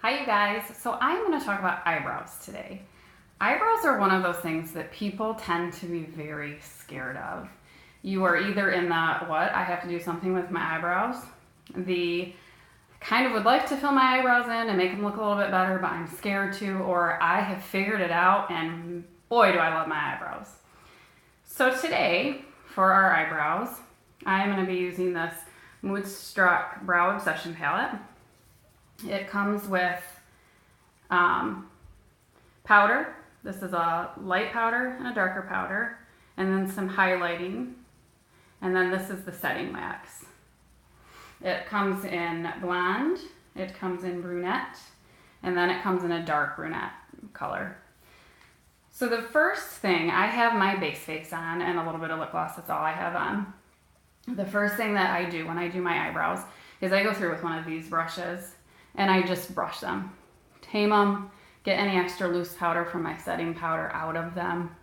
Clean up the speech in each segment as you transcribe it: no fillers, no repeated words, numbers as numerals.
Hi you guys, so I'm going to talk about eyebrows today. Eyebrows are one of those things that people tend to be very scared of. You are either in that, what, I have to do something with my eyebrows, the kind of would like to fill my eyebrows in and make them look a little bit better, but I'm scared to, or I have figured it out and boy do I love my eyebrows. So today, for our eyebrows, I'm going to be using this Moodstruck Brow Obsession palette. It comes with powder. This is a light powder and a darker powder, and then some highlighting, and then this is the setting wax. It comes in blonde, it comes in brunette, and then it comes in a dark brunette color. So the first thing, I have my base face on and a little bit of lip gloss, that's all I have on. The first thing that I do when I do my eyebrows is I go through with one of these brushes and I just brush them, tame them, get any extra loose powder from my setting powder out of them,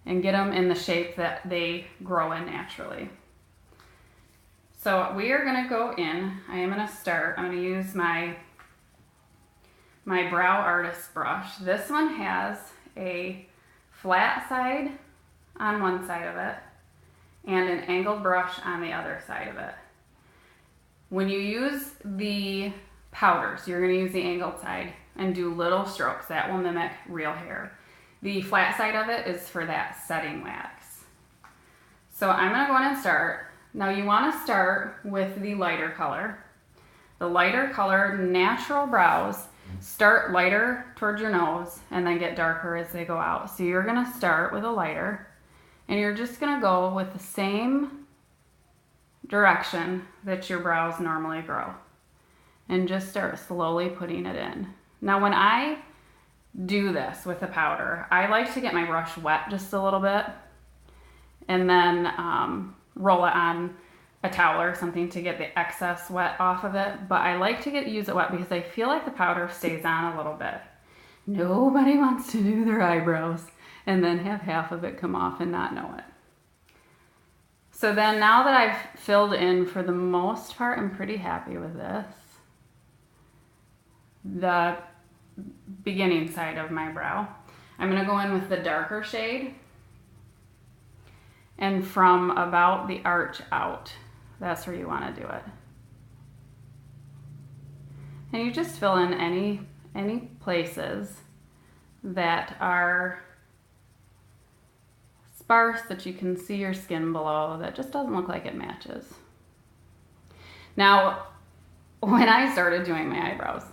and get them in the shape that they grow in naturally. So we are gonna go in, I'm gonna use my Brow Artist brush. This one has a flat side on one side of it and an angled brush on the other side of it. When you use the powders, you're going to use the angled side and do little strokes. That will mimic real hair. The flat side of it is for that setting wax. So I'm going to go in and start. Now you want to start with the lighter color. The lighter color, natural brows start lighter towards your nose and then get darker as they go out. So you're going to start with a lighter and you're just going to go with the same direction that your brows normally grow. And just start slowly putting it in. Now when I do this with the powder, I like to get my brush wet just a little bit and then roll it on a towel or something to get the excess wet off of it. But I like to use it wet because I feel like the powder stays on a little bit. Nobody wants to do their eyebrows and then have half of it come off and not know it. So then now that I've filled in for the most part, I'm pretty happy with this. The beginning side of my brow. I'm going to go in with the darker shade and from about the arch out, that's where you want to do it. And you just fill in any places that are sparse, that you can see your skin below, that just doesn't look like it matches. Now, when I started doing my eyebrows,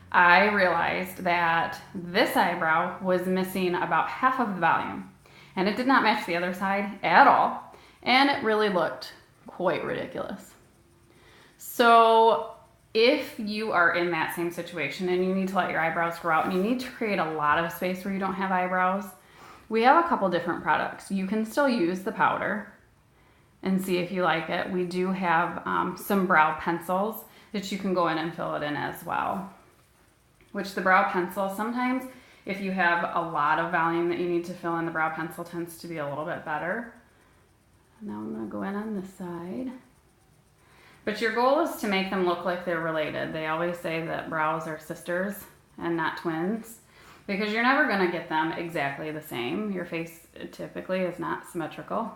I realized that this eyebrow was missing about half of the volume and it did not match the other side at all, and it really looked quite ridiculous. So if you are in that same situation and you need to let your eyebrows grow out and you need to create a lot of space where you don't have eyebrows, we have a couple different products. You can still use the powder and see if you like it. We do have some brow pencils that you can go in and fill it in as well. Which the brow pencil, sometimes if you have a lot of volume that you need to fill in, the brow pencil tends to be a little bit better. Now I'm going to go in on this side. But your goal is to make them look like they're related. They always say that brows are sisters and not twins, because you're never going to get them exactly the same. Your face typically is not symmetrical,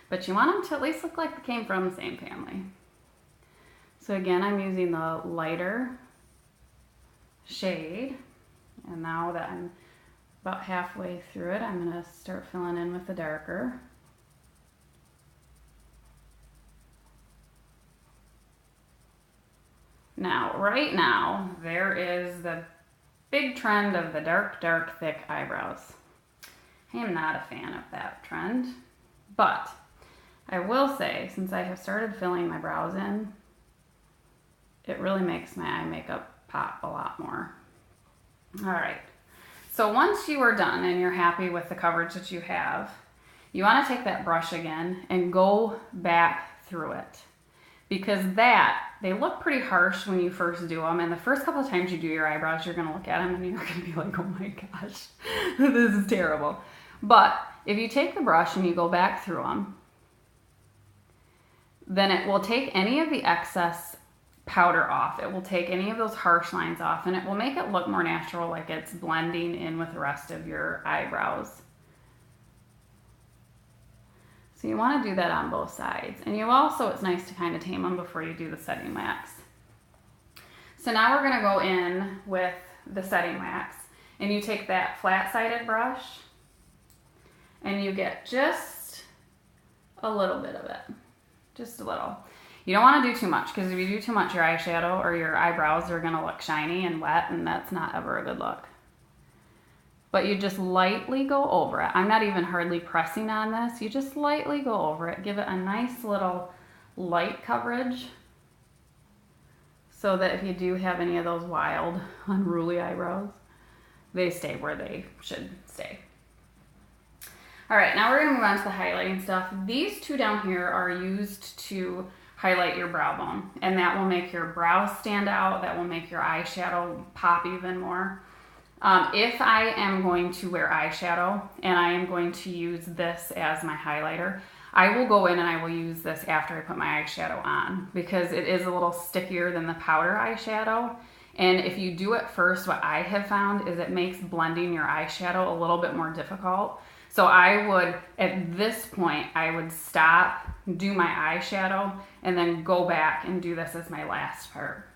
but you want them to at least look like they came from the same family. So again, I'm using the lighter shade, and now that I'm about halfway through it, I'm going to start filling in with the darker. Now, right now, there is the big trend of the dark, thick eyebrows. I am not a fan of that trend, but I will say, since I have started filling my brows in, it really makes my eye makeup pop a lot more. All right, so once you are done and you're happy with the coverage that you have, you want to take that brush again and go back through it, because they look pretty harsh when you first do them, and the first couple of times you do your eyebrows, you're going to look at them and you're going to be like, oh my gosh, this is terrible. But if you take the brush and you go back through them, then it will take any of the excess powder off. It will take any of those harsh lines off, and it will make it look more natural, like it's blending in with the rest of your eyebrows. So you want to do that on both sides. And you also, it's nice to kind of tame them before you do the setting wax. So now we're going to go in with the setting wax, and you take that flat-sided brush and you get just a little bit of it, just a little. You don't want to do too much, because if you do too much, your eyeshadow or your eyebrows are going to look shiny and wet, and that's not ever a good look. But you just lightly go over it. I'm not even hardly pressing on this. You just lightly go over it. Give it a nice little light coverage, so that if you do have any of those wild, unruly eyebrows, they stay where they should stay. All right, now we're gonna move on to the highlighting stuff. These two down here are used to highlight your brow bone, and that will make your brows stand out. That will make your eyeshadow pop even more. If I am going to wear eyeshadow and I am going to use this as my highlighter, I will go in and I will use this after I put my eyeshadow on, because it is a little stickier than the powder eyeshadow. And if you do it first, what I have found is it makes blending your eyeshadow a little bit more difficult. So I would, at this point, I would stop, do my eyeshadow, and then go back and do this as my last part.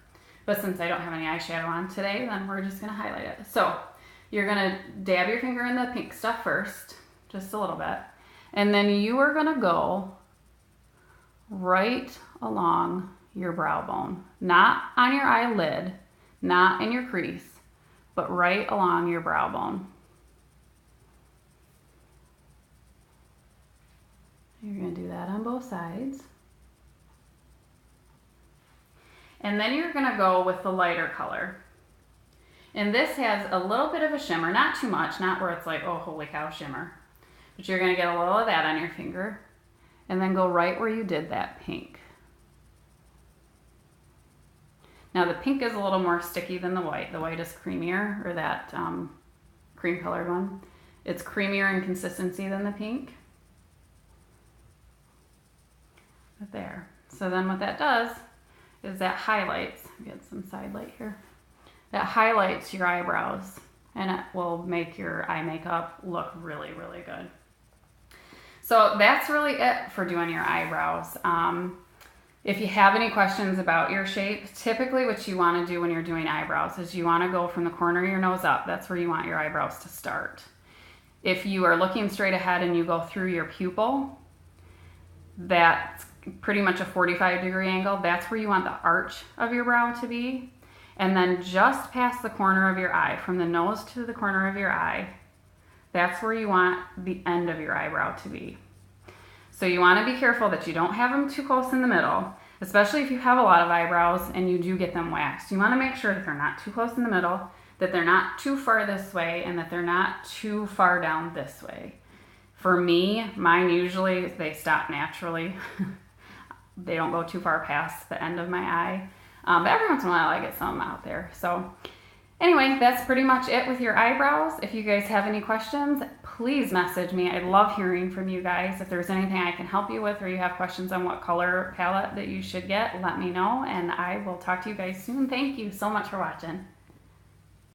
But since I don't have any eyeshadow on today, then we're just gonna highlight it. So you're gonna dab your finger in the pink stuff first, just a little bit. And then you are gonna go right along your brow bone, not on your eyelid, not in your crease, but right along your brow bone. You're gonna do that on both sides. And then you're gonna go with the lighter color. And this has a little bit of a shimmer, not too much, not where it's like, oh, holy cow, shimmer. But you're gonna get a little of that on your finger, and then go right where you did that pink. Now the pink is a little more sticky than the white. The white is creamier, or that cream colored one. It's creamier in consistency than the pink. But there. So then what that does is that highlights, get some side light here, that highlights your eyebrows, and it will make your eye makeup look really, really good. So that's really it for doing your eyebrows. If you have any questions about your shape, typically what you want to do when you're doing eyebrows is you want to go from the corner of your nose up. That's where you want your eyebrows to start. If you are looking straight ahead and you go through your pupil, that's pretty much a 45-degree angle. That's where you want the arch of your brow to be. And then just past the corner of your eye, from the nose to the corner of your eye, that's where you want the end of your eyebrow to be. So you want to be careful that you don't have them too close in the middle, especially if you have a lot of eyebrows and you do get them waxed. You want to make sure that they're not too close in the middle, that they're not too far this way, and that they're not too far down this way. For me, mine usually, they stop naturally. They don't go too far past the end of my eye. But every once in a while I get some out there. So anyway, that's pretty much it with your eyebrows. If you guys have any questions, please message me. I love hearing from you guys. If there's anything I can help you with, or you have questions on what color palette that you should get, let me know, and I will talk to you guys soon. Thank you so much for watching.